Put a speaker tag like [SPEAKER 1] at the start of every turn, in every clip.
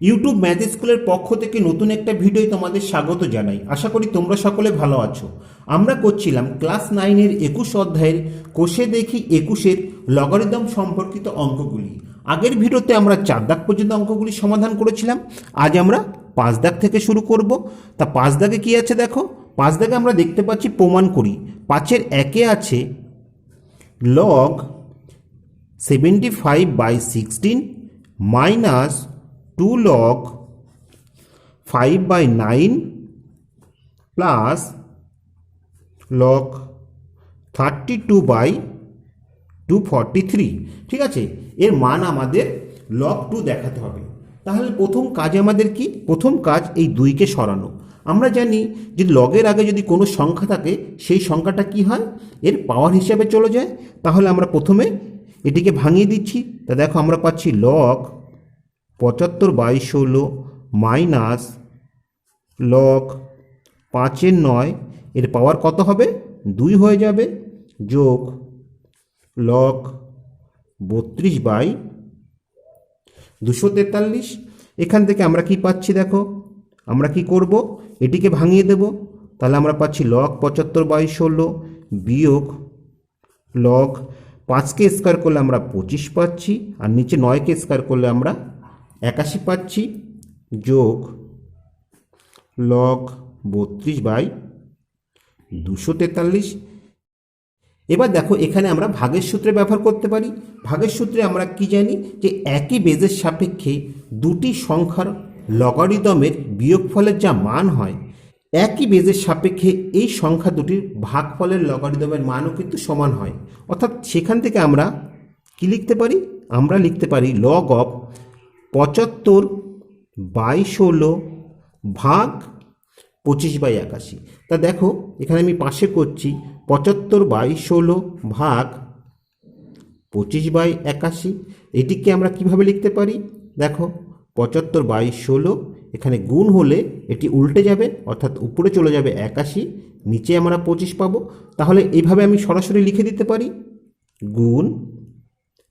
[SPEAKER 1] YouTube math স্কুলের পক্ষ থেকে নতুন একটা ভিডিও তোমাদের স্বাগত জানাই। আশা করি তোমরা সকলে ভালো আছো। আমরা করছিলাম ক্লাস 9-এর 21 অধ্যায়ের কোষে দেখি 21-এর লগারিদম সম্পর্কিত অঙ্কগুলি। আগের ভিডিওতে আমরা 4 দাগ পর্যন্ত অঙ্কগুলি সমাধান করেছিলাম। আজ আমরা 5 দাগ থেকে শুরু করব। তা 5 দাগে কি আছে দেখো। 5 দাগে আমরা দেখতে পাচ্ছি, প্রমাণ করি। 5-এর 1-এ আছে log 75/16 minus 2 log 5/9 plus log 32/243। ঠিক আছে, এর মান আমাদের log 2 দেখাতে হবে। তাহলে প্রথম কাজ আমাদের কি? প্রথম কাজ এই 2কে সরানো। আমরা জানি যে লগের আগে যদি কোনো সংখ্যা থাকে সেই সংখ্যাটা কি হয়, এর পাওয়ার হিসাবে চলে যায়। তাহলে আমরা প্রথমে এটিকে ভাঙিয়ে দিচ্ছি। তা দেখো আমরা পাচ্ছি log 75/16 মাইনাস লগ 5/9, এর পাওয়ার কত হবে? 2 হয়ে যাবে, যোগ লগ 32/243। এখান থেকে আমরা কি পাচ্ছি দেখো, আমরা কি করব, এটিকে ভাঙিয়ে দেব। তাহলে আমরা পাচ্ছি লগ 75/16 বিয়োগ লগ 5কে স্কোয়ার করলে আমরা 25 পাচ্ছি, আর নিচে 9কে স্কোয়ার করলে আমরা 81 পাচ্ছি, যোগ লগ 32/243। এবার দেখো, এখানে আমরা ভাগের সূত্রে ব্যবহার করতে পারি। ভাগের সূত্রে আমরা কি জানি যে একই বেজের সাপেক্ষে দুটি সংখ্যার লগারিদমের বিয়োগফলের যা মান হয়, একই বেজের সাপেক্ষে এই সংখ্যা দুটির ভাগফলের লগারিদমের মানও কিন্তু সমান হয়। অর্থাৎ সেখান থেকে আমরা কি লিখতে পারি? আমরা লিখতে পারি লগ অফ 75/16 ভাগ 25/81। তা দেখো, এখানে আমি পাশে করছি 75/16 ভাগ 25/81। এটিকে আমরা কিভাবে লিখতে পারি? দেখো, 75/16 এখানে গুণ হলে এটি উল্টে যাবে, অর্থাৎ উপরে চলে যাবে 81, নিচে আমরা 25 পাবো। তাহলে এইভাবে আমি সরাসরি লিখে দিতে পারি গুণ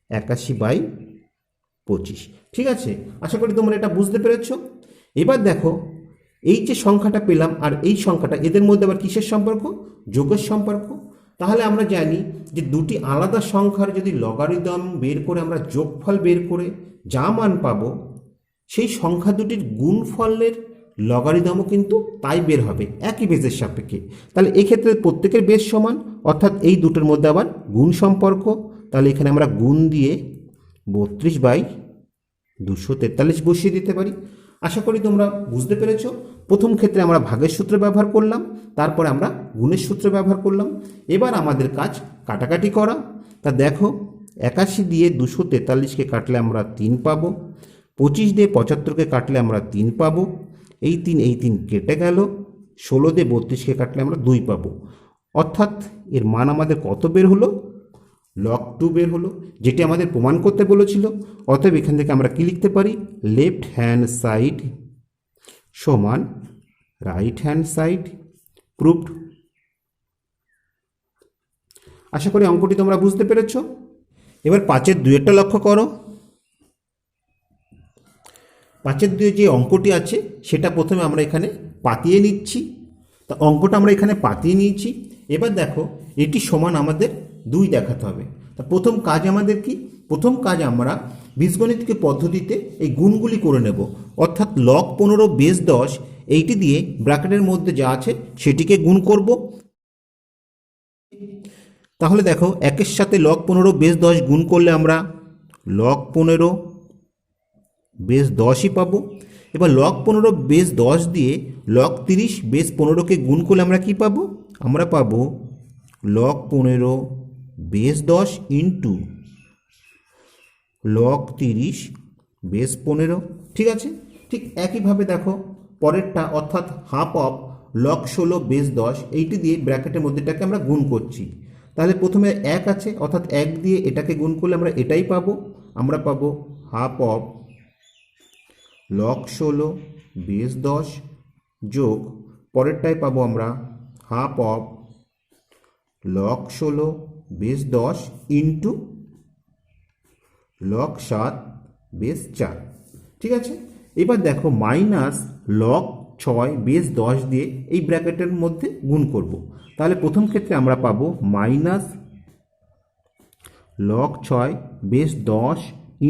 [SPEAKER 1] 81/25। ঠিক আছে, আশা করি তোমরা এটা বুঝতে পেরেছ। এবার দেখো, এই যে সংখ্যাটা পেলাম আর এই সংখ্যাটা, এদের মধ্যে আবার কিসের সম্পর্ক? যোগের সম্পর্ক। তাহলে আমরা জানি যে দুটি আলাদা সংখ্যার যদি লগারিদম বের করে আমরা যোগফল বের করে যা মান পাবো, সেই সংখ্যা দুটির গুণফলের লগারিদমও কিন্তু তাই বের হবে একই বেজের সাপেক্ষে। তাহলে এক্ষেত্রে প্রত্যেকের বেজ সমান, অর্থাৎ এই দুটোর মধ্যে আবার গুণ সম্পর্ক। তাহলে এখানে আমরা গুণ দিয়ে 32/243 বসিয়ে দিতে পারি। আশা করি তোমরা বুঝতে পেরেছ। প্রথম ক্ষেত্রে আমরা ভাগের সূত্র ব্যবহার করলাম, তারপরে আমরা গুণের সূত্র ব্যবহার করলাম। এবার আমাদের কাজ কাটাকাটি করা। তা দেখো, 81 দিয়ে 243কে কাটলে আমরা 3 পাবো, 25 দিয়ে 75কে কাটলে আমরা 3 পাবো, এই 3 কেটে গেল, 16 দিয়ে 32কে কাটলে আমরা 2 পাবো। অর্থাৎ এর মান আমাদের কত বের হলো? লগ 2 বের হলো, যেটি আমাদের প্রমাণ করতে বলেছিল। অতএব এখান থেকে আমরা কি লিখতে পারি? লেফট হ্যান্ড সাইড সমান রাইট হ্যান্ড সাইড, প্রুভড। আশা করি অঙ্কটি তোমরা বুঝতে পেরেছ। এবার 5-এর 2-এরটা লক্ষ্য করো। 5-এর 2-এ যে অঙ্কটি আছে সেটা প্রথমে আমরা এখানে পাতিয়ে নিচ্ছি। তা অঙ্কটা আমরা এখানে পাতিয়ে নিয়েছি। এবার দেখো, এটি সমান আমাদের 2 দেখাতে হবে। তা প্রথম কাজ আমাদের কি? প্রথম কাজ আমরা বীজগণিতকে পদ্ধতিতে এই গুণগুলি করে নেব। অর্থাৎ লগ 15 বেস 10 এইটি দিয়ে ব্র্যাকেটের মধ্যে যা আছে সেটিকে গুণ করব। তাহলে দেখো, 1-এর সাথে লগ 15 বেস 10 গুণ করলে আমরা লগ 15 বেস 10ই পাবো। এবার লগ 15 বেস 10 দিয়ে লগ 30 বেস 15কে গুণ করলে আমরা কি পাবো? আমরা পাবো log 15 base 10 into log 30 base 15। ঠিক আছে, ঠিক একইভাবে দেখো পরেরটা, অর্থাৎ হাফ অফ লগ 16 বেস 10 এইটি দিয়ে ব্র্যাকেটের মধ্যেটাকে আমরা গুণ করছি। তাহলে প্রথমে 1 আছে, অর্থাৎ 1 দিয়ে এটাকে গুণ করলে আমরা এটাই পাবো। আমরা পাবো হাফ অফ লগ 16 বেস 10 যোগ পরেরটাই পাবো আমরা half of log 16 base 10 into log 7 base 4। ঠিক আছে, এবার দেখো মাইনাস লগ 6 বেস 10 দিয়ে এই ব্র্যাকেটের মধ্যে গুণ করব। তাহলে প্রথম ক্ষেত্রে আমরা পাবো minus log 6 base 10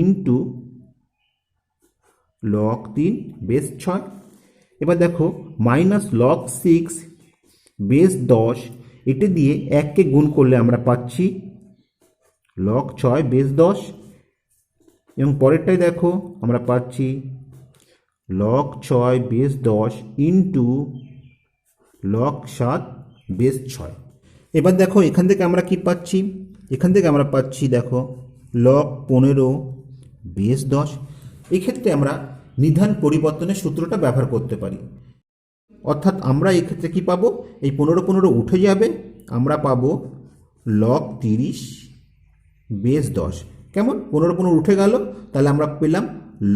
[SPEAKER 1] into log 3 base 6। এবার দেখো মাইনাস লগ 6 বেস 10, এটা দিয়ে 1কে গুণ করলে আমরা পাচ্ছি লগ 6 বেস 10, এবং পরেরটাই দেখো আমরা পাচ্ছি log 6 base 10 into log 7 base 6। এবার দেখো এখান থেকে আমরা কি পাচ্ছি, এখান থেকে আমরা পাচ্ছি দেখো লগ 15 বেস 10। এক্ষেত্রে আমরা নিধান পরিবর্তনের সূত্রটা ব্যবহার করতে পারি, অর্থাৎ আমরা এক্ষেত্রে কি পাবো, এই 15 উঠে যাবে, আমরা পাবো লগ 30 বেস 10। কেমন 15 উঠে গেল, তাহলে আমরা পেলাম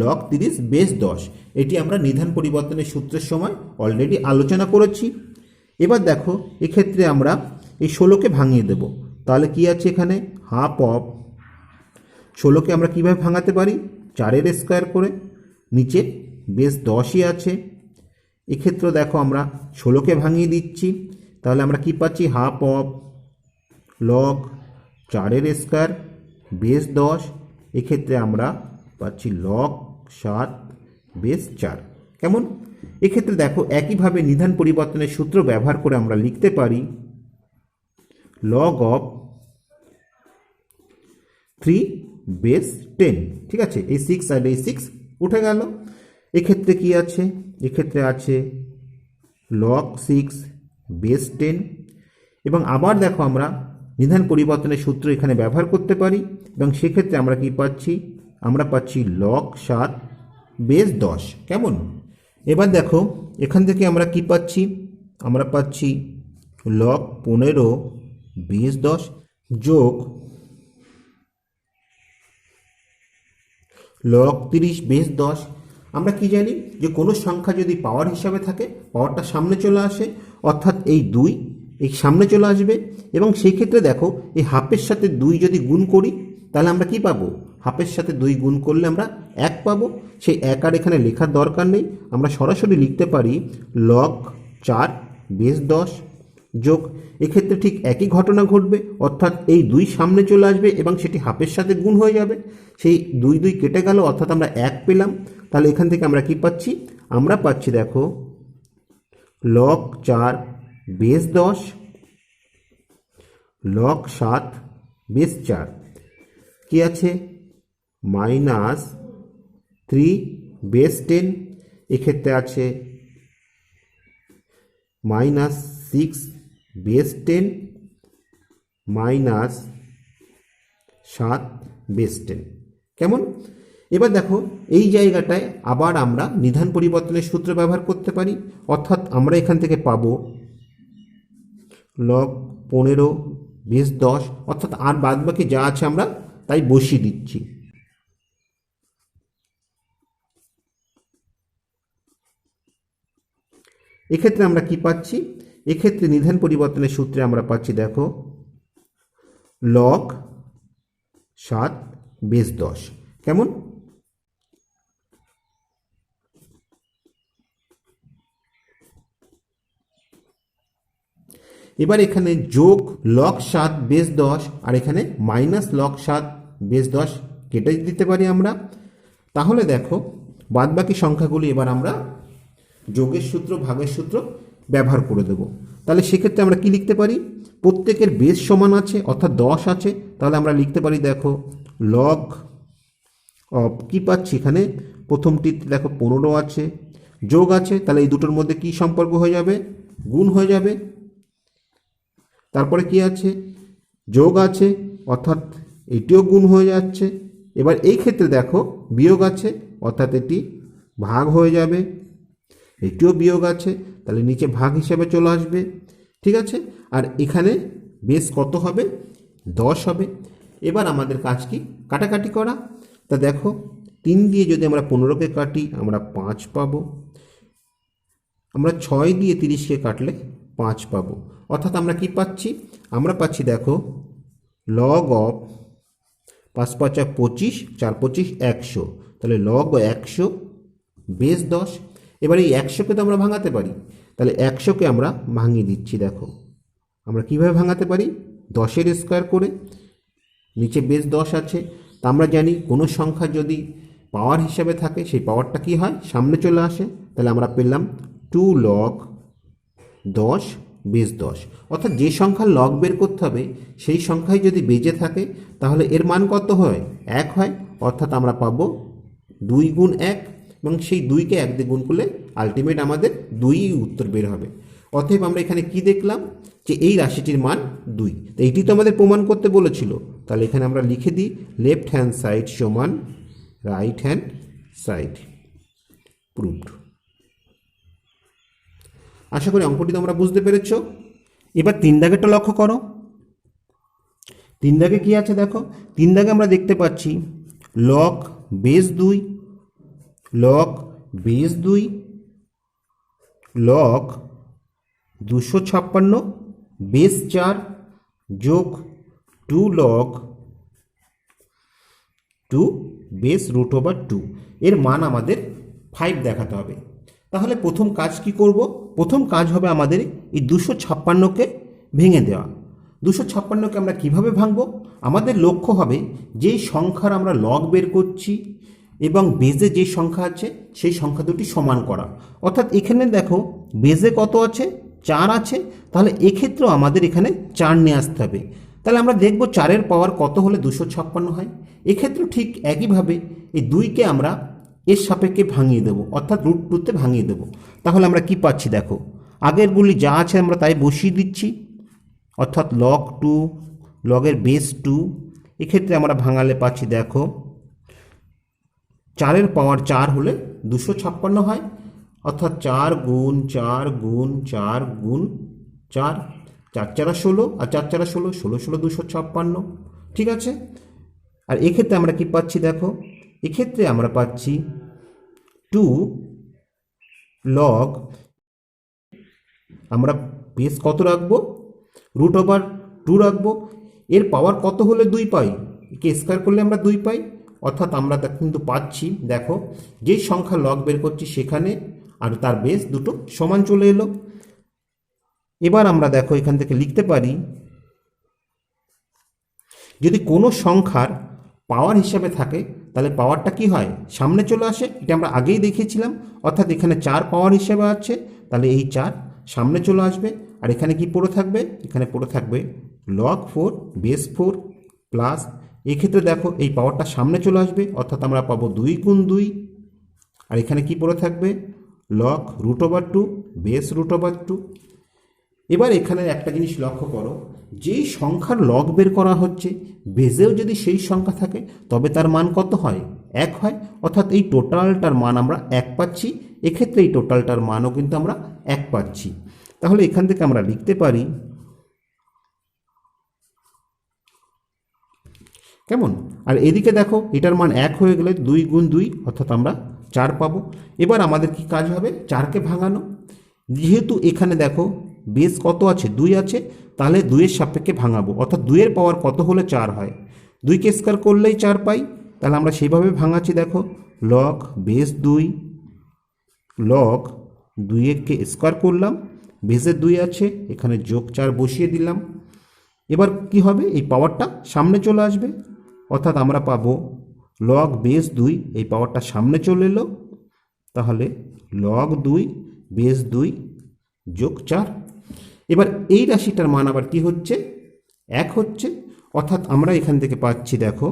[SPEAKER 1] লগ 30 বেস 10। এটি আমরা নিধান পরিবর্তনের সূত্রের সময় অলরেডি আলোচনা করেছি। এবার দেখো এক্ষেত্রে আমরা এই 16কে ভাঙিয়ে দেব। তাহলে কি আছে এখানে, হাফ অফ 16কে আমরা কিভাবে ভাঙাতে পারি, 4 স্কোয়ার করে, নিচে বেস 10ই আছে। এক্ষেত্রে দেখো আমরা 16কে ভাঙিয়ে দিচ্ছি, তাহলে আমরা কি পাচ্ছি, half of log 4 square base 10। এক্ষেত্রে আমরা পাচ্ছি লগ 7 বেস 4। কেমন, এক্ষেত্রে দেখো একইভাবে নিধান পরিবর্তনের সূত্র ব্যবহার করে আমরা লিখতে পারি লগ অফ 3 বেস 10। ঠিক আছে, এই 6 আর এই 6 উঠে গেল। এক্ষেত্রে কি আছে, এক্ষেত্রে আছে লগ 6 বেস 10। এবং আবার দেখো আমরা নিধান পরিবর্তনের সূত্র এখানে ব্যবহার করতে পারি, এবং সেক্ষেত্রে আমরা কি পাচ্ছি, আমরা পাচ্ছি লগ 7 বেস 10। কেমন, এবার দেখো এখান থেকে আমরা কি পাচ্ছি, আমরা পাচ্ছি লগ 15 বেস 10 যোগ লগ 30 বেস 10। আমরা কি জানি যে কোনো সংখ্যা যদি পাওয়ার হিসাবে থাকে, পাওয়ারটা সামনে চলে আসে, অর্থাৎ এই 2 এই সামনে চলে আসবে, এবং সেই ক্ষেত্রে দেখো এই হাফের সাথে 2 যদি গুণ করি, তাহলে আমরা কি পাবো, হাফের সাথে 2 গুণ করলে আমরা 1 পাবো। সেই 1 আর এখানে লেখার দরকার নেই, আমরা সরাসরি লিখতে পারি লগ 4 বেস 10 যোগ, এক্ষেত্রে ঠিক একই ঘটনা ঘটবে, অর্থাৎ এই 2 সামনে চলে আসবে এবং সেটি হাফের সাথে গুণ হয়ে যাবে, সেই 2 কেটে গেল, অর্থাৎ আমরা 1 পেলাম। তাহলে এখান থেকে আমরা কি পাচ্ছি, আমরা পাচ্ছি দেখো লগ 4 বেস 10 লগ 7 বেস 4। কি আছে, মাইনাস 3 বেস 10। এক্ষেত্রে আছে মাইনাস 6 বেস 10 মাইনাস 7 বেস 10। কেমন, এবার দেখো এই জায়গাটায় আবার আমরা নিধান পরিবর্তনের সূত্র ব্যবহার করতে পারি, অর্থাৎ আমরা এখান থেকে পাবো লগ 15 বেস 10, অর্থাৎ আর বাদ বাকি যা আছে আমরা তাই বসিয়ে দিচ্ছি। এক্ষেত্রে আমরা কি পাচ্ছি, এক্ষেত্রে নিধান পরিবর্তনের সূত্রে আমরা পাচ্ছি দেখো লগ 7 বেস 10। কেমন, এবার এখানে যোগ লগ 7 বেস 10 আর এখানে মাইনাস লগ 7 বেস 10 কেটে দিতে পারি আমরা। তাহলে দেখো বাদবাকি সংখ্যাগুলি এবার আমরা যোগের সূত্র ভাগের সূত্র ব্যবহার করে দেব। তাহলে সেক্ষেত্রে আমরা কি লিখতে পারি, প্রত্যেকের বেস সমান আছে, অর্থাৎ 10 আছে, তাহলে আমরা লিখতে পারি দেখো লগ অফ, কি পাচ্ছি এখানে প্রথমটিতে দেখো 15 আছে, যোগ আছে, তাহলে এই দুটোর মধ্যে কি সম্পর্ক হয়ে যাবে, গুণ হয়ে যাবে। তারপরে কি আছে, যোগ আছে, অর্থাৎ এটিও গুণ হয়ে যাচ্ছে। এবার এই ক্ষেত্রে দেখো বিয়োগ আছে, অর্থাৎ এটি ভাগ হয়ে যাবে, এটিও বিয়োগ আছে, তাহলে নিচে ভাগ হিসেবে চলে আসবে। ঠিক আছে, আর এখানে বেস কত হবে, 10 হবে। এবার আমাদের কাজ কি, কাটাকাটি করা। তা দেখো 3 দিয়ে যদি আমরা 15কে কাটি আমরা 5 পাবো, আমরা 6 দিয়ে 30কে কাটলে 5 পাবো, অর্থাৎ আমরা কি পাচ্ছি, আমরা পাচ্ছি দেখো লগ অফ 5 5 25, 4 25 100, তাহলে লগ 100 বেস 10। এবার এই 100কে তো আমরা ভাঙাতে পারি, তাহলে 100কে আমরা ভাঙিয়ে দিচ্ছি। দেখো আমরা কিভাবে ভাঙাতে পারি, 10-এর স্কোয়ার করে, নিচে বেস 10 আছে। তা আমরা জানি কোনো সংখ্যা যদি পাওয়ার হিসাবে থাকে সেই পাওয়ারটা কি হয়, সামনে চলে আসে। তাহলে আমরা পেলাম 2 log 10 বেস 10। অর্থাৎ যে সংখ্যার লগ বের করতে হবে সেই সংখ্যায় যদি বেজে থাকে তাহলে এর মান কত হয়, 1 হয়। অর্থাৎ আমরা পাবো 2 গুণ 1, এবং সেই 2কে 1 দিয়ে গুণ করলে আলটিমেট আমাদের 2ই উত্তর বের হবে। অতএব আমরা এখানে কি দেখলাম, যে এই রাশিটির মান 2। তো এইটি তো আমাদের প্রমাণ করতে বলেছিল। তাহলে এখানে আমরা লিখে দিই লেফট হ্যান্ড সাইড সমান রাইট হ্যান্ড সাইড, প্রুভড। আশা করি অঙ্কটি তোমরা বুঝতে পেরেছ। এবার 3 দাগেরটা লক্ষ্য করো। 3 দাগে কি আছে দেখো, 3 দাগে আমরা দেখতে পাচ্ছি log base 2, log base 2, log 256 base 4 যোগ 2 log 2 বেস √2। এর মান আমাদের 5 দেখাতে হবে। তাহলে প্রথম কাজ কি করব, প্রথম কাজ হবে আমাদের এই 256কে ভেঙে দেওয়া। 256কে আমরা কিভাবে ভাঙব, আমাদের লক্ষ্য হবে যেই সংখ্যার আমরা লগ বের করছি এবং বেজে যে সংখ্যা আছে সেই সংখ্যা দুটি সমান করা। অর্থাৎ এখানে দেখো বেজে কত আছে, 4 আছে। তাহলে এক্ষেত্রেও আমাদের এখানে 4 নিয়ে আসতে হবে। তাহলে আমরা দেখব 4-এর পাওয়ার কত হলে 256 হয়। এক্ষেত্রে ঠিক একইভাবে এই 2কে আমরা এর সাপেক্ষে ভাঙিয়ে দেবো, অর্থাৎ √2তে ভাঙিয়ে দেবো। তাহলে আমরা কি পাচ্ছি দেখো, আগেরগুলি যা আছে আমরা তাই বসিয়ে দিচ্ছি, অর্থাৎ log 2 লগের বেস 2। এক্ষেত্রে আমরা ভাঙালে পাচ্ছি দেখো 4-এর পাওয়ার 4 হলে 256 হয়। অর্থাৎ 4 গুণ 4 গুণ 4 গুণ 4, 4 4 16, আর 4 4 16, 16 16 256। ঠিক আছে। আর এক্ষেত্রে আমরা কি পাচ্ছি দেখো, এক্ষেত্রে আমরা পাচ্ছি 2 log, আমরা বেস কত রাখবো, √2 রাখবো। এর পাওয়ার কত হলে 2 পাই, একে স্কোয়ার করলে আমরা 2 পাই। অর্থাৎ আমরা কিন্তু পাচ্ছি দেখো যেই সংখ্যা লগ বের করছি সেখানে আর তার বেস দুটো সমান চলে এলো। এবার আমরা দেখো এখান থেকে লিখতে পারি, যদি কোনো সংখ্যার পাওয়ার হিসাবে থাকে তাহলে পাওয়ারটা কি হয়, সামনে চলে আসে। এটা আমরা আগেই দেখিয়েছিলাম। অর্থাৎ এখানে 4 পাওয়ার হিসাবে আছে, তাহলে এই 4 সামনে চলে আসবে। আর এখানে কি পড়ে থাকবে, এখানে পড়ে থাকবে log 4 বেস 4 প্লাস, এক্ষেত্রে দেখো এই পাওয়ারটা সামনে চলে আসবে, অর্থাৎ আমরা পাবো 2 গুণ 2। আর এখানে কি পড়ে থাকবে log √2 বেস √2। এবার এখানে একটা জিনিস লক্ষ্য করো, যেই সংখ্যার লগ বের করা হচ্ছে বেজেও যদি সেই সংখ্যা থাকে তবে তার মান কত হয়, 1 হয়। অর্থাৎ এই টোটালটার মান আমরা 1 পাচ্ছি। এক্ষেত্রে এই টোটালটার মানও কিন্তু আমরা 1 পাচ্ছি। তাহলে এখান থেকে আমরা লিখতে পারি কেমন। আর এদিকে দেখো এটার মান 1 হয়ে গেলে 2 গুণ 2, অর্থাৎ আমরা 4 পাবো। এবার আমাদের কি কাজ হবে, 4কে ভাঙানো। যেহেতু এখানে দেখো বেস কত আছে, 2 আছে, তাহলে 2-এর সাপেক্ষে ভাঙাবো। অর্থাৎ 2-এর পাওয়ার কত হলে 4 হয়, 2কে স্কোয়ার করলেই 4 পাই। তাহলে আমরা সেইভাবে ভাঙাচ্ছি দেখো log বেস 2 log 2-কে স্কোয়ার করলাম, বেসের 2 আছে, এখানে যোগ 4 বসিয়ে দিলাম। এবার কি হবে, এই পাওয়ারটা সামনে চলে আসবে। অর্থাৎ আমরা পাবো log বেস 2, এই পাওয়ারটা সামনে চলে এলো। তাহলে log 2 বেস 2 যোগ 4। এবার এই রাশিটার মান আবার কি হচ্ছে, 1 হচ্ছে। অর্থাৎ আমরা এখান থেকে পাচ্ছি দেখো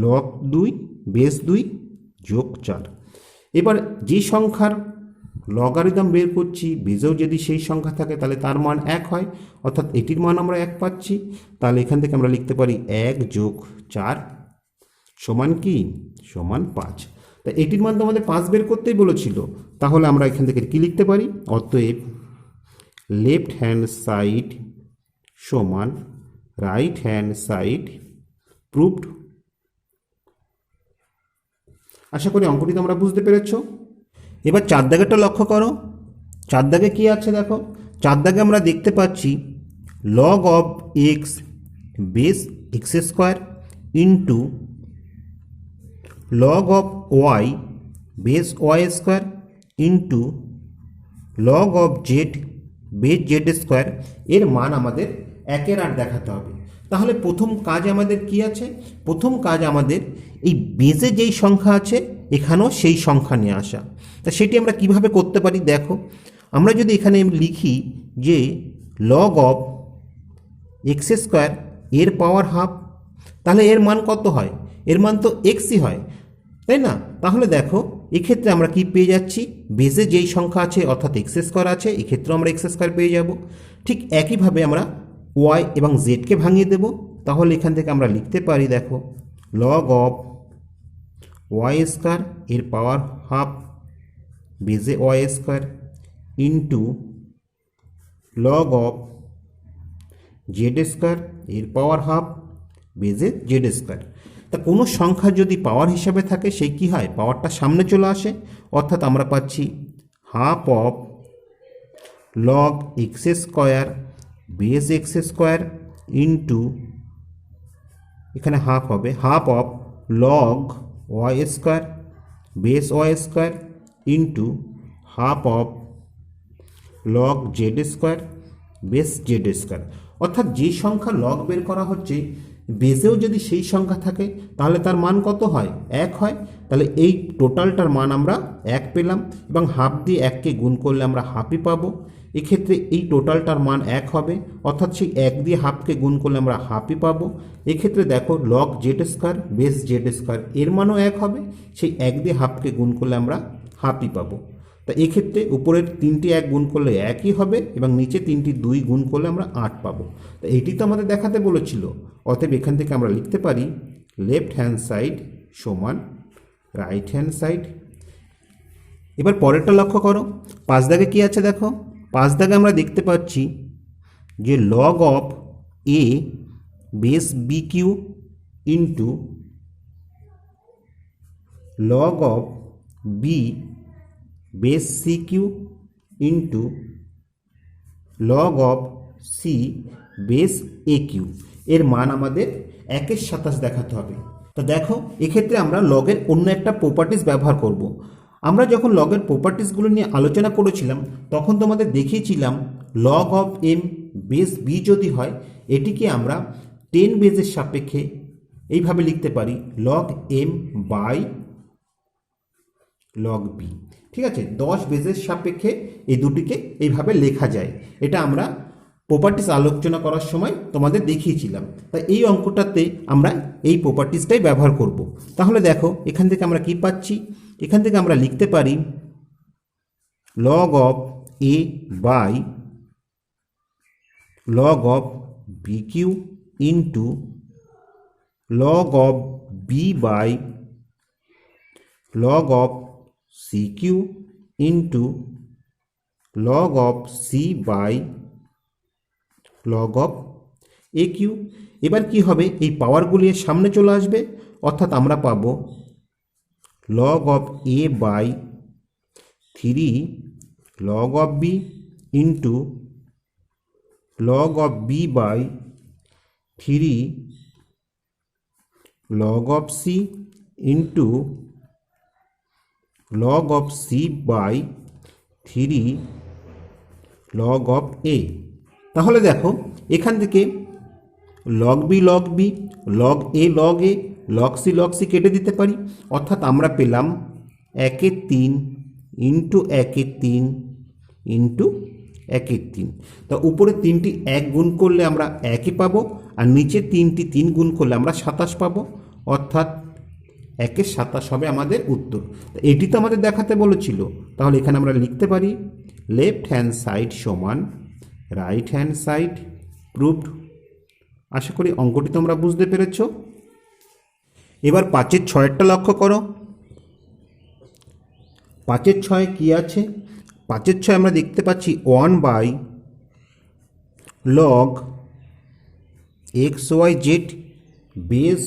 [SPEAKER 1] log 2 বেস 2 যোগ 4। এবার যে সংখ্যার লগারিদম বের করছি বেজেও যদি সেই সংখ্যা থাকে তাহলে তার মান 1 হয়। অর্থাৎ এটির মান আমরা 1 পাচ্ছি। তাহলে এখান থেকে আমরা লিখতে পারি 1 যোগ 4 সমান কি, সমান 5। তা এটির মান তো আমাদের 5 বের করতেই বলেছিল। তাহলে আমরা এখান থেকে কি লিখতে পারি, অতএব লেফট হ্যান্ড সাইড সমান রাইট হ্যান্ড সাইড, প্রুভড। আশা করি অঙ্কটি তোমরা বুঝতে পেরেছ। এবার 4 দাগেরটা লক্ষ্য করো। 4 দাগে কি আছে দেখো, 4 দাগে আমরা দেখতে পাচ্ছি log of x base x square into log of y base y square into log of z base z square এর মান আমাদের 1/8 দেখাতে হবে। তাহলে প্রথম কাজ আমাদের কি আছে? প্রথম কাজ আমাদের এই বেজে যেই সংখ্যা আছে এখানেও সেই সংখ্যা নিয়ে আসা। তা সেটি আমরা কিভাবে করতে পারি দেখো, আমরা যদি এখানে লিখি যে লগ অফ এক্স স্কোয়ার এর পাওয়ার হাফ, তাহলে এর মান কত হয়? এর মান তো এক্সই হয়, তাই না? তাহলে দেখো এক্ষেত্রে আমরা কি পেয়ে যাচ্ছি? বেজে যেই সংখ্যা আছে অর্থাৎ এক্স স্কোয়ার আছে, এক্ষেত্রেও আমরা এক্স স্কোয়ার পেয়ে যাব। ঠিক একইভাবে আমরা ওয়াই এবং জেডকে ভাঙিয়ে দেব। তাহলে এখান থেকে আমরা লিখতে পারি দেখো লগ অফ ওয়াই স্কোয়ার এর power half base y square into log of z square এর power half base z square. তা কোনো সংখ্যা যদি পাওয়ার হিসাবে থাকে সেই কী হয়? পাওয়ারটা সামনে চলে আসে, অর্থাৎ আমরা পাচ্ছি half of log x square base x square into, এখানে হাফ হবে half of log y square base y square into half of log z square base z square. অর্থাৎ যে সংখ্যা লগ বের করা হচ্ছে বেসেও যদি সেই সংখ্যা থাকে তাহলে তার মান কত হয়? 1 হয়। তাহলে এই টোটালটার মান আমরা 1 পেলাম এবং হাফ দিয়ে 1কে গুণ করলে আমরা হাফই পাবো। এক্ষেত্রে এই টোটালটার মান 1 হবে, অর্থাৎ সেই 1 দিয়ে হাফকে গুণ করলে আমরা হাফই পাবো। এক্ষেত্রে দেখো log z square base z square এর মানও 1 হবে, সেই 1 দিয়ে হাফকে গুণ করলে আমরা হাফই পাবো। তা এক্ষেত্রে উপরের 3টি 1 গুণ করলে 1ই হবে এবং নিচে 3টি 2 গুণ করলে আমরা 8 পাবো। তো এইটি তো আমাদের দেখাতে বলেছিল। অতএব এখান থেকে আমরা লিখতে পারি লেফট হ্যান্ড সাইড সমান রাইট হ্যান্ড সাইড। এবার পরেরটা লক্ষ্য করো, 5 দাগে কী আছে দেখো। 5 দাগে আমরা দেখতে পাচ্ছি যে log of a base b q into log of b base c q into log of c base a q এর মান আমাদের 1/27 দেখাতে হবে। তো দেখো এক্ষেত্রে আমরা লগের অন্য একটা প্রপার্টিস ব্যবহার করব। আমরা যখন লগের প্রপার্টিসগুলো নিয়ে আলোচনা করেছিলাম তখন তোমাদের দেখিয়েছিলাম log of m base b যদি হয় এটিকে আমরা 10 বেজের সাপেক্ষে এইভাবে লিখতে পারি log m by log b. ঠিক আছে, 10 বেজের সাপেক্ষে এই দুটিকে এইভাবে লেখা যায়। এটা আমরা প্রপার্টিস আলোচনা করার সময় তোমাদের দেখিয়েছিলাম। তাই এই অঙ্কটাতে আমরা এই প্রপার্টিসটাই ব্যবহার করব। তাহলে দেখো এখান থেকে আমরা কি পাচ্ছি? এখান থেকে আমরা লিখতে পারি log of A by log of b q into log of B by log of c q into log of C by log of a q. এবার কি হবে? এই পাওয়ারগুলি সামনে চলে আসবে, অর্থাৎ আমরা পাব log of A by 3 log of B into log of B by 3 log of C into log of C by 3 log of A. তাহলে দেখো এখান থেকে log B log B, log A log C কেটে দিতে পারি, অর্থাৎ আমরা পেলাম 1/3 ইন্টু 1/3 ইন্টু 1/3। তা উপরে 3টি 1 গুণ করলে আমরা 1ই পাবো, আর নিচে 3টি 3 গুণ করলে আমরা 27 পাবো, অর্থাৎ 1/27 হবে আমাদের উত্তর। এটি তো আমাদের দেখাতে বলেছিল। তাহলে এখানে আমরা লিখতে পারি লেফট হ্যান্ড সাইড সমান রাইট হ্যান্ড সাইড প্রুভড। আশা করি অঙ্কটি তোমরা বুঝতে পেরেছ। এবার 5-এর 6-এরটা লক্ষ্য করো। 5-এর 6-এ কী আছে? 5-এর 6 আমরা দেখতে পাচ্ছি 1 by log x y z base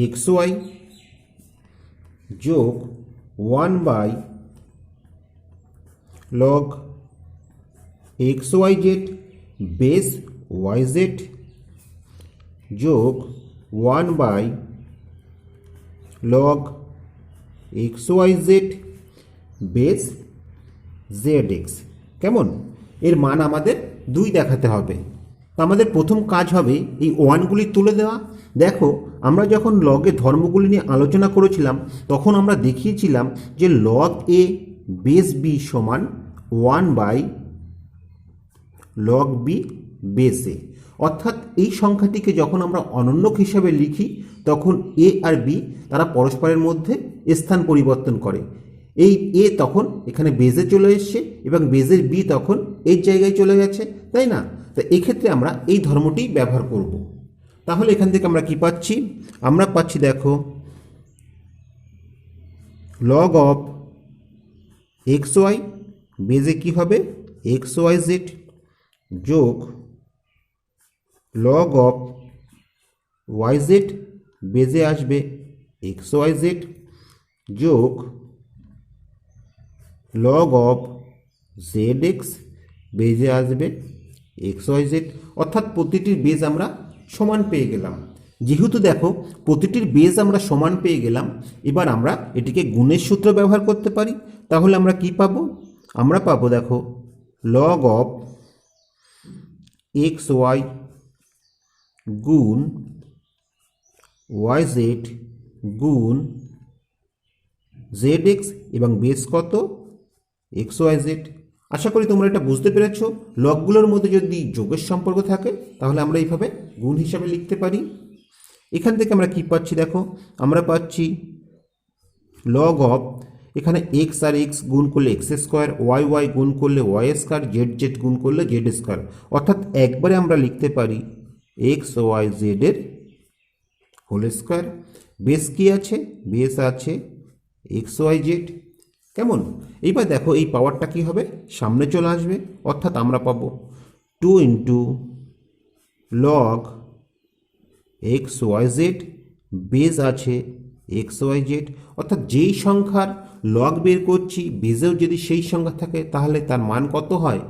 [SPEAKER 1] x y যোগ 1 by log x y z base y z যোগ 1 by log x y z base z x. কেমন? এর মান আমাদের 2 দেখাতে হবে। তো আমাদের প্রথম কাজ হবে এই ওয়ানগুলি তুলে দেওয়া। দেখো, আমরা যখন লগের ধর্মগুলি নিয়ে আলোচনা করেছিলাম তখন আমরা দেখিয়েছিলাম যে লগ এ বেস বি সমান 1 লগ বি বেস এ। অর্থাৎ এই সংখ্যাটিকে যখন আমরা অনন্যক হিসাবে লিখি তখন এ আর বি তারা পরস্পরের মধ্যে স্থান পরিবর্তন করে। এই এ তখন এখানে বেজে চলে এসছে এবং বেজের বি তখন এই জায়গায় চলে গেছে, তাই না? তো এক্ষেত্রে আমরা এই ধর্মটি ব্যবহার করব। তাহলে এখান থেকে আমরা কি পাচ্ছি? আমরা পাচ্ছি দেখো লগ অফ এক্স ওয়াই বেজে কি হবে এক্স ওয়াই জেড যোগ লগ অফ ওয়াই জেড বেজে আসবে এক্স ওয়াই জেড যোগ লগ অফ জেড এক্স বেজে আসবে এক্স ওয়াই জেড। অর্থাৎ প্রতিটির বেজ আমরা সমান পেয়ে গেলাম। যেহেতু দেখো প্রতিটির বেজ আমরা সমান পেয়ে গেলাম, এবার আমরা এটিকে গুণের সূত্র ব্যবহার করতে পারি। তাহলে আমরা কি পাবো? আমরা পাবো দেখো লগ অফ এক্স ওয়াই গুণ ওয়াই জেড গুণ জেড এক্স এবং বেস কত এক্স ওয়াই জেড। আশা করি তোমরা এটা বুঝতে পেরেছ। লগগুলোর মধ্যে যদি যোগের সম্পর্ক থাকে তাহলে আমরা এইভাবে গুণ হিসাবে লিখতে পারি। এখান থেকে আমরা কি পাচ্ছি দেখো, আমরা পাচ্ছি লগ অফ এখানে এক্স আর এক্স গুণ করলে এক্স স্কোয়ার, ওয়াই ওয়াই গুণ করলে ওয়াই স্কোয়ার, জেড জেড গুণ করলে জেড স্কোয়ার। অর্থাৎ একবারে আমরা লিখতে পারি এক্স ওয়াই জেডের হোল স্কোয়ার। বেস কি আছে? বেস আছে এক্স ওয়াই জেড। কেমন? এইবার দেখো এই পাওয়ারটা কি হবে? সামনে চলে আসবে। অর্থাৎ আমরা পাবো 2 into log x y z base আছে এক্স ওয়াই জেড। অর্থাৎ যেই সংখ্যার লগ বের করছি বেজেও যদি সেই সংখ্যা থাকে তাহলে তার মান কত হয়?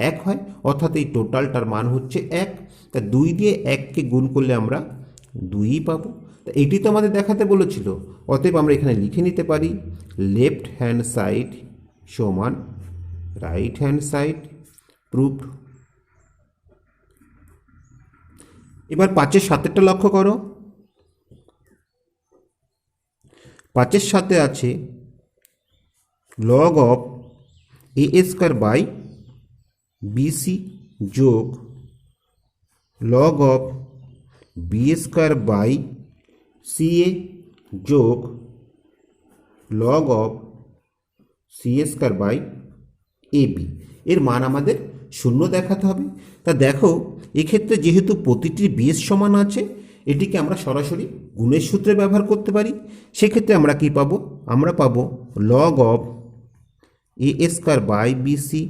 [SPEAKER 1] 1 হয়। অর্থাৎ এই টোটালটার মান হচ্ছে 1। তা 2 দিয়ে 1কে গুণ করলে আমরা 2ই পাবো। তা এটি তো আমাদের দেখাতে বলেছিল। অতএব আমরা এখানে লিখে নিতে পারি লেফট হ্যান্ড সাইড সমান রাইট হ্যান্ড সাইড প্রুফড। এবার 5-এর 7-টা লক্ষ্য করো। 5-এর 7-এ আছে log of A square by BC যোগ log of B square by C A যোগ log of C square by A B. এর মান আমাদের 0 দেখাতে হবে। তা দেখো এক্ষেত্রে যেহেতু প্রতিটির বেস সমান আছে এটিকে আমরা সরাসরি গুণের সূত্রে ব্যবহার করতে পারি। সেক্ষেত্রে আমরা কি পাবো? আমরা পাবো log of A square by b c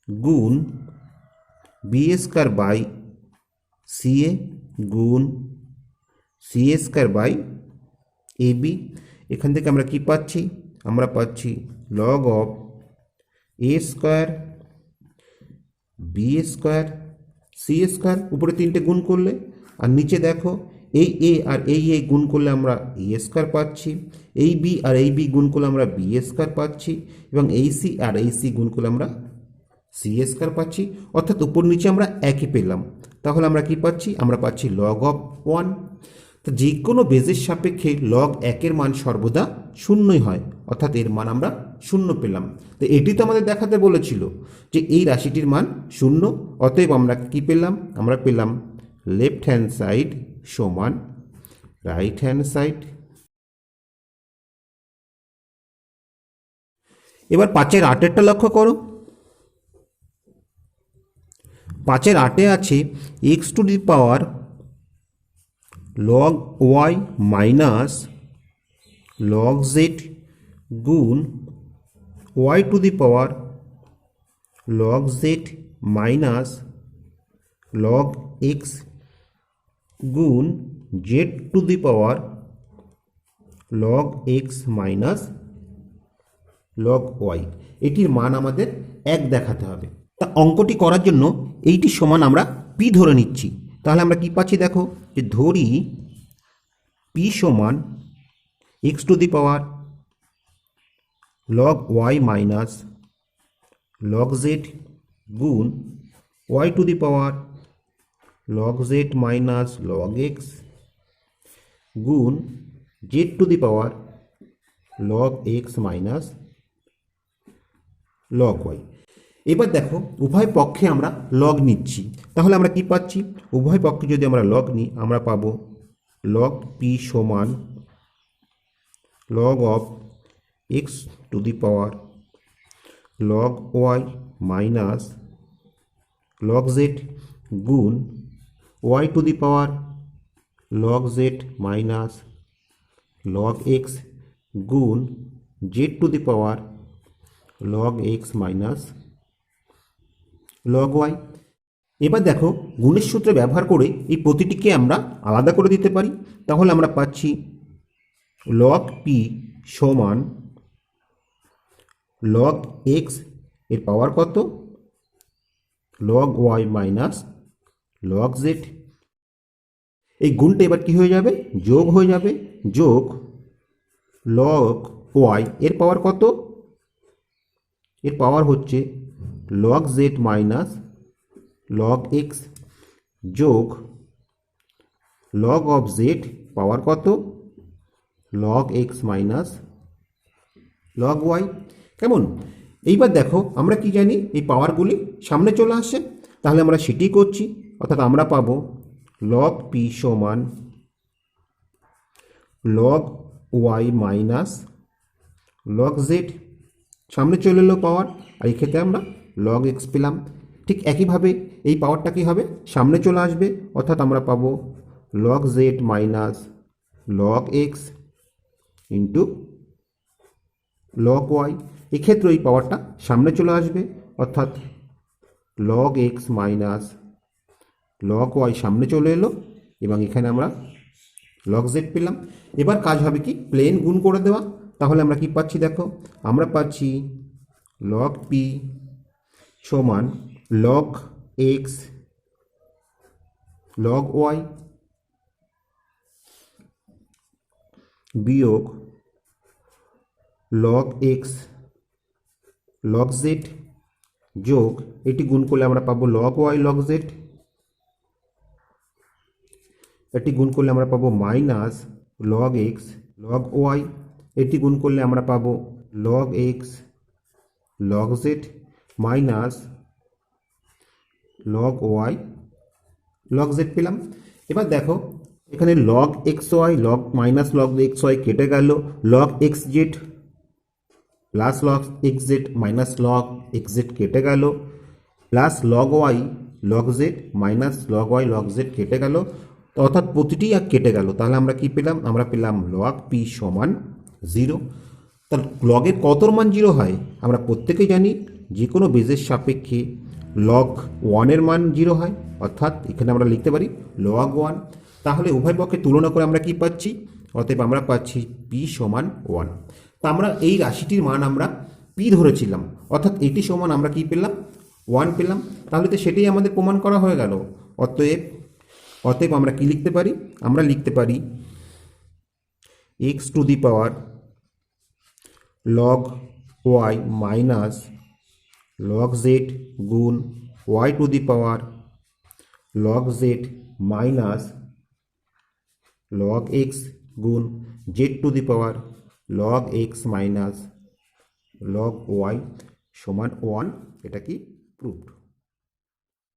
[SPEAKER 1] গুণ b square by C a গুণ c square by A b. এখান থেকে আমরা কি পাচ্ছি? আমরা পাচ্ছি log of A square b square c square, উপরে 3টে গুণ করলে, আর নিচে দেখো এই এ আর এই এ গুণ করলে আমরা এ স্কোয়ার পাচ্ছি, এই বি আর এই বি গুণ করলে আমরা বি স্কোয়ার পাচ্ছি, এবং এই সি আর এই সি গুণ করলে আমরা সি স্কোয়ার পাচ্ছি। অর্থাৎ উপর নিচে আমরা একই পেলাম। তাহলে আমরা কি পাচ্ছি? আমরা পাচ্ছি লগ অফ 1। তো যে কোনো বেজের সাপেক্ষে লগ 1-এর মান সর্বদা 0ই হয়। অর্থাৎ এর মান আমরা 0 পেলাম। তো এটি তো আমাদের দেখাতে বলেছিল যে এই রাশিটির মান 0। অতএব আমরা কি পেলাম? আমরা পেলাম লেফট হ্যান্ড সাইড সমান রাইট হ্যান্ড সাইড। এবার 5-এর 8-এরটা লক্ষ্য করো। 5-এর 8-এ আছে X to the power log Y minus log Z গুণ Y to the power log Z minus log X গুণ Z to the power log X minus log Y. এটির মান আমাদের 1 দেখাতে হবে। তা অঙ্কটি করার জন্য এইটি সমান আমরা পি ধরে নিচ্ছি। তাহলে আমরা কি পাচ্ছি দেখো, যে ধরি পি সমান x two the power log y minus log z গুণ y two the power log z minus log x গুণ z two the power log x minus log y। এবার দেখো উভয় পক্ষে আমরা লগ নিচ্ছি, তাহলে আমরা কি পাচ্ছি? উভয় পক্ষে যদি আমরা লগ নিই আমরা পাবো log p সমান log of x two the power log y minus log z গুণ y two the power log z minus log x গুণ z two the power log x minus log y। এবার দেখো গুণের সূত্র ব্যবহার করে এই প্রতিটিকে আমরা আলাদা করে দিতে পারি, তাহলে আমরা পাচ্ছি log p সমান log x এর পাওয়ার কত log y minus log z। এই গুণটা এবার কি হয়ে যাবে? যোগ হয়ে যাবে, যোগ log y এর পাওয়ার কত? এর পাওয়ার হচ্ছে log z minus log x যোগ log অফ z পাওয়ার কত log x minus log y। কেমন? এইবার দেখো আমরা কি জানি, এই পাওয়ারগুলি সামনে চলে আসে, তাহলে আমরা সেটি করছি, অর্থাৎ আমরা পাবো log p সমান log y minus log z, সামনে চলে এলো পাওয়ার, আর এই ক্ষেত্রে আমরা log x পেলাম। ঠিক একইভাবে এই পাওয়ারটা কী হবে? সামনে চলে আসবে, অর্থাৎ আমরা পাবো log z minus log x into log y। এক্ষেত্রে এই পাওয়ারটা সামনে চলে আসবে, অর্থাৎ log x minus log y সামনে চলে এলো এবং এখানে আমরা log z পেলাম। এবার কাজ হবে কি? প্লেন গুণ করে দেওয়া। তাহলে আমরা কি পাচ্ছি? দেখো আমরা পাচ্ছি log p সমান log x log y বিয়োগ log x log z যোগ এটি গুণ করলে আমরা পাবো log y log z, এটি গুণ করলে আমরা পাবো minus log x log y, এটি গুণ করলে আমরা পাবো log x log z minus log y log z পেলাম। এবার দেখো এখানে log xy log minus log xy কেটে গেল, log xz plus log xz minus log xz কেটে গেল, plus log y log z minus log y log z কেটে গেল, অর্থাৎ প্রতিটি আর কেটে গেল। তাহলে আমরা কি পেলাম? আমরা পেলাম log p সমান 0। তাহলে লগের কতর মান 0 হয়? আমরা প্রত্যেকেই জানি যে কোনো বেজের সাপেক্ষে log 1 এর মান 0 হয়, অর্থাৎ এখানে আমরা লিখতে পারি log 1। তাহলে উভয় পক্ষে তুলনা করে আমরা কি পাচ্ছি? অতএব আমরা পাচ্ছি p সমান 1। তা আমরা এই রাশিটির মান আমরা p ধরেছিলাম, অর্থাৎ এটি সমান আমরা কি পেলাম? 1 পেলাম। তাহলে তো সেটাই আমাদের প্রমাণ করা হয়ে গেল। অতএব আমরা কি লিখতে পারি? আমরা লিখতে পারি x two the power log y minus log z গুণ y two the power log z minus log x গুণ z two the power log x minus log y সমান 1। এটা কি প্রুভড।